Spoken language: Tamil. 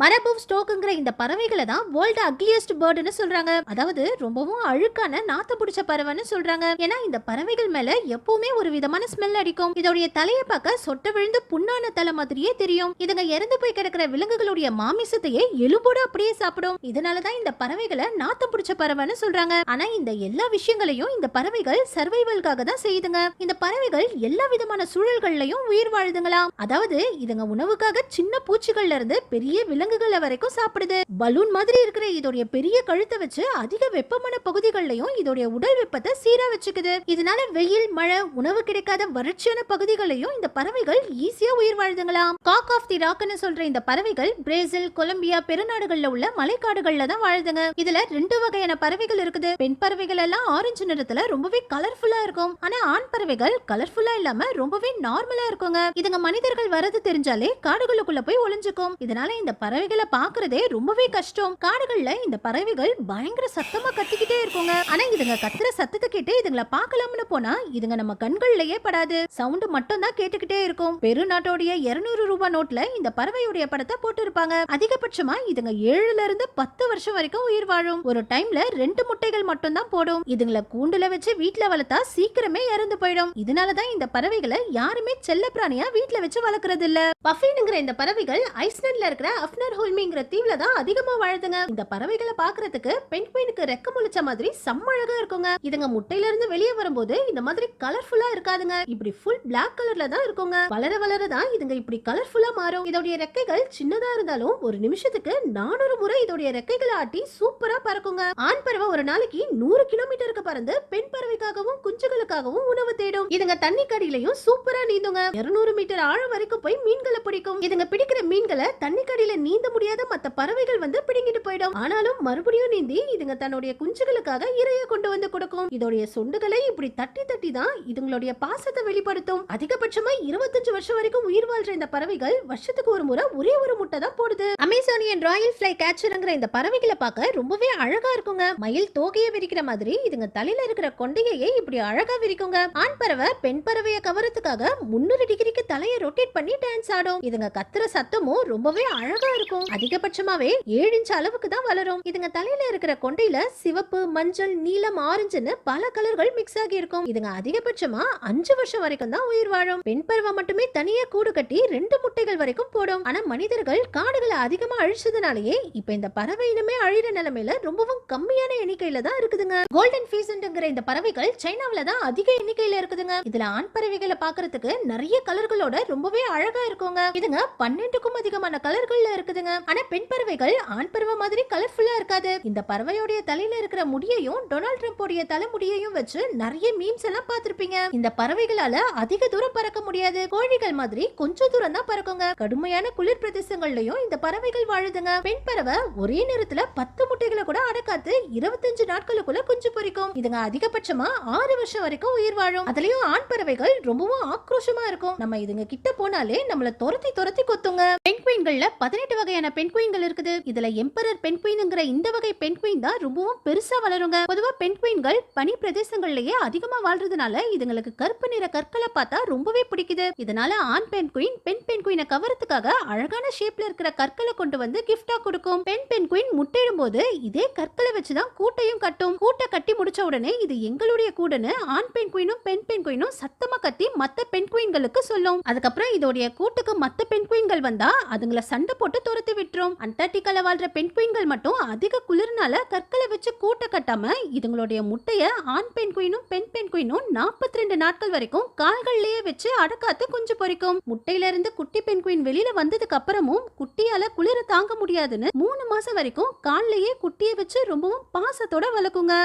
மரபு ஸ்டோக்குங்கிற இந்த பறவைகளை தான் வேர்ல்ட் அக்லியஸ்ட் பேர்டுன்னு சொல்றாங்க. அதாவது ரொம்பவும் அழுக்கான நாத்த பிடிச்ச பறவைன்னு சொல்றாங்க. ஏன்னா இந்த பறவைகள் மேல எப்பவுமே ஒரு விதமான ஸ்மெல் அடிக்கும். இதோடைய தலையை பார்க்க சொட்ட விழுந்து புண்ணான தலை மாதிரியே தெரியும். இதுங்க இறந்து போய் கிடக்கிற விலங்குகளுடைய மாமிசத்தையே எலும்போடு அப்படியே சாப்பிடும். இதனாலதான் இந்த பறவைகளை நாத்தம் பிடிச்ச பறவைன்னு சொல்றாங்க. ஆனா இந்த எல்லா விஷயங்களையும் இந்த பறவைகள் சர்வைவல்காக தான் செய்யுதுங்க. இந்த பறவைகள் எல்லா விதமான சூழல்கள்லயும் உயிர் வாழுதுங்களாம். அதாவது இதுங்க உணவுக்காக சின்ன பூச்சிகள்ல இருந்து பெரிய விலங்குகள் வரைக்கும் சாப்பிடுது. பலூன் மாதிரி இருக்கிற இதோடைய பெரிய கழுத்தை வச்சு அதிக வெப்பமான பகுதிகளிலையும் இதோடைய உடல் வெப்பத்தை சீரா வச்சுக்குது. இதனால வெயில், மழை, உணவு கிடைக்காத வறட்சியான பகுதிகளையும் இந்த பறவைகள் ஈஸியா உயிர் வாழுதுங்களாம். காக் ஆஃப் தி ராக்னு சொல்ற இந்த பறவைகள் பிரேசில், கொலம்பியா பெருநாடுகள்ல உள்ள மலைக்காடுகள்ல தான் வாழுதுங்க. இதுல 2 வகையான பறவைகள் இருக்குது. பெண் பறவைகள் எல்லாம் ஆரஞ்சு நிறத்துல ரொம்பவே கலர்ஃபுல்லா இருக்கும். ஆனா ஆண் பறவைகள் கலர்ஃபுல்லா இல்லாம ரொம்பவே நார்மலா இருக்குங்க. இதுங்க மனிதர்கள் வரது தெரிஞ்சாலே காடுகளுக்குள்ள போய் ஒளிஞ்சுக்கும். இதனால இந்த பறவைகளை பாக்குறதே ரொம்பவே கஷ்டம். காடுகள்ல இந்த பறவைகள் பயங்கர சத்தமா கத்திக்கிட்டே இருக்குங்க. ஆனா இதுங்க கத்துற சத்தத்தை கேட்டு இதுங்களை பார்க்கலாம்னு போனா இதுங்க நம்ம கண்கள்லயே படாது. சவுண்ட் மட்டும் தான் கேட்டுக்கிட்டே இருக்கும். பெருநாட்டோடைய 200 ரூபாய் நோட்ல இந்த பறவையுடைய படத்தை போட்டு இருப்பாங்க. அதிகபட்சமா இதுங்க 7ல இருந்து 10 வருஷம் வரைக்கும் உயிர் வாழும். ஒரு டைம்ல 2 முட்டைகள் மட்டும் தான் போடும். இதுங்களை கூண்டுல வச்சு வீட்டுல வளர்த்தா சீக்கிரமே இறந்து போயிடும். இதனாலதான் இந்த பறவைகளை யாருமே செல்ல பிராணியா வீட்டுல வச்சு வளர்க்கறது இல்ல. பஃபின்ங்கிற இந்த பறவைகள் ஐஸ்லாண்ட்ல இருக்கிற அஃப்னர் ஹோல்மிங்கிற தீவுல தான் அதிகமா வாழுதுங்க. இந்த பறவைகளை பாக்குறதுக்கு பெண்குயினுக்கு ரெக்க முளைச்ச மாதிரி செம்ம அழகா இருக்குங்க. இதுங்க முட்டையில இருந்து வெளியே வரும்போது இந்த மாதிரி கலர்ஃபுல்லா இருக்காதுங்க. இப்படி ஃபுல் பிளாக் கலர்ல தான் இருக்குங்க. வளர வளர தான் இதுங்க இப்படி கலர்ஃபுல்லா மாறும். இதோடைய ரெக்கைகள் சின்னதா இருந்தாலும் ஒரு நிமிஷத்துக்கு 400 முறை இதோடைய ரெக்கைகளை ஆட்டி சூப்பரா பறக்குங்க. ஆண் பறவை ஒரு நாளைக்கு 100 கிலோமீட்டருக்கு பறந்து பெண் பறவைக்காகவும் குஞ்சுகளுக்காகவும் உணவு தேடும். இதுங்க தண்ணி கடியிலையும் சூப்பரா நீந்துங்க. 200 மீட்டர் ஆழம் வரைக்கும் போய் மீன்களை பிடிக்கும். இதுங்க பிடிக்கிற மீன்களை தண்ணி கடியில நீந்த முடியாத மத்த பறவைகள் வந்து பிடிங்கிட்டு போயிடும். ஆனாலும் மறுபடியும் நீந்தி இதுங்க தன்னுடைய குஞ்சுகளுக்காக இரைய கொண்டு வந்து கொடுக்கும். இதோடைய சொண்டுகளை இப்படி தட்டி தட்டி தான் இதுங்களுடைய பாசத்தை வெளிப்படுத்தும். அதிகபட்சமா 25 வருஷம் வரைக்கும் உயிர் வாழ்ற இந்த பறவைகள் வருஷத்துக்கு ஒரு முறை ஒரே ஒரு முட்டை தான் போடுது. அமேசானியன் ராயல் ஃப்ளை கேச்சர்ங்கிற இந்த பறவைகளை பார்க்க ரொம்பவே அழகா இருக்குங்க. மயில் தோகையை விரிக்கிற மாதிரி இதுங்க தலையில இருக்கிற கொண்டையே இப்படி அழகா விரிக்குங்க. ஆண் பறவை பெண் பறவையை கவரத்துக்காக 300 டிகிரிக்கு தலையை ரொட்டேட் பண்ணி டான்ஸ் ஆடும். இதுங்க கத்துற சத்தமும் ரொம்பவே அழகா இருக்கும். அதிகபட்சமாவே 7 இன்ச் அளவுக்கு தான் வளரும். இதுங்க தலையில இருக்கிற கொண்டையில சிவப்பு, மஞ்சள், நீலம், ஆரஞ்சுன்னு பல கலர்கள் மிக்ஸ் ஆகி இருக்கும். இதுங்க அதிகபட்சமா 5 வருஷம் வரைக்கும் தான் உயிர் வாழும். பெண் பறவை மட்டுமே தனியா கூடு கட்டி 2 முட்டைகள் வரைக்கும் போடும். ஆனா மனிதர்கள் காடுகளை அதிகமா அழிச்சதுனாலேயே இப்ப இந்த பறவை இனமே அழிற நிலைமையில ரொம்பவும் கம்மியான எண்ணிக்கையில தான் இருக்குதுங்க. கோல்டன் ஃபீசன்ட்ங்கிற இந்த பறவைகள் சைனாவில தான் அதிக எண்ணிக்கையில இருக்குதுங்க. இதுல ஆண் பறவைகளை பாக்குறதுக்கு நிறைய கலர்களோட ரொம்பவே அழகா இருக்குங்க. இதுங்க 12க்கும் அதிகமான கலர்கள்ல இருக்குதுங்க. ஆனா பெண் பறவைகள் ஆண் பறவை மாதிரி கலர்ஃபுல்லா இருக்காது. இந்த பறவையோட தலையில இருக்கிற முடியையும் டொனால்ட் ட்ரம்போடைய தலைமுடியையும் வச்சு நிறைய மீம்ஸ் எல்லாம் பார்த்திருப்பீங்க. இந்த பறவைகளால அதிக தூரம் பறக்க முடியாது. கோழிகள் மாதிரி கொஞ்சம் தூரம் தான் பறக்குங்க. கடுமையான குளிர் பிரதேசங்கள்லயும் இந்த பறவைகள் வாழுதுங்க. பெண் பறவை ஒரே நேரத்துல 10 முட்டைகளை கூட அடக்காத்து 25 நாட்களுக்குள்ள குஞ்சு பொரிக்கும். இதுங்க அதிகபட்சமா 6 வருஷம் வரைக்கும் உயிர் வாழும். அதுலயும் ஆண் பறவைகள் ரொம்பவும் ஆக்ரோஷமா இருக்கும். நம்ம இதுங்க கிட்ட போனாலே நம்மள துரத்தி துரத்தி கொத்துங்க. பெண்குயின்கள்ல 18 வகையான பெண்குயின்கள் இருக்குது. இதுல எம்பரர் பெண்குயின்ங்கிற இந்த வகை பெண்குயின் தான் ரொம்பவும் பெருசா வளருங்க. பொதுவா பெண்குயின்கள் பனி பிரதேசங்கள்லயே அதிகமா வாழ்றதுனால இதுங்களுக்கு கருப்பு நிற கற்களை பார்த்தா ரொம்பவே பிடிக்குது. இதனால ஆண் பெண்குயின் பெண் பெண்குயினை கவரத்துக்காக அழகான ஷேப்ல இருக்கிற கற்களை கொண்டு வந்து கிஃப்டா கொடுக்கும். பெண் பெண்குயின் முட்டையிடும் போது இதே கற்களை வச்சுதான் கூட்டையும் கட்டும். கூட்டை கட்டி முடிச்ச உடனே இது எங்களுடைய கூடுன்னு ஆண் பெண்குயினும் பெண் பெண்குயினும் சத்தமா கத்தி மத்த பெண்குயின்களுக்கு சொல்லும். அதுக்கப்புறம் இதோடைய கூட்டுக்கு மத்த பெண்குயின்கள் வந்தா அதுங்களை சண்டை போட்டு துரத்தி விட்டுரும். அண்டார்டிகால வாழ்ற பெண்குயின்கள் மட்டும் அதிக குளிர்னால கற்களை வச்சு கூட்ட கட்டாம இதுங்களுடைய முட்டைய ஆண் பெண்குயினும் பெண் பெண்குயினும் 42 நாட்கள் வரைக்கும் கால்கள்லயே வச்சு அடக்காத்து குஞ்சு பொரிக்கும். முட்டையில இருந்து குட்டி பெண்குயின் வெளியில வந்ததுக்கு அப்புறமும் குட்டியால குளிர தாங்க முடியாதுன்னு 3 மாசம் வரைக்கும் கால்லயே குட்டியை வச்சு ரொம்பவும் பாசத்தோட வளர்க்குங்க.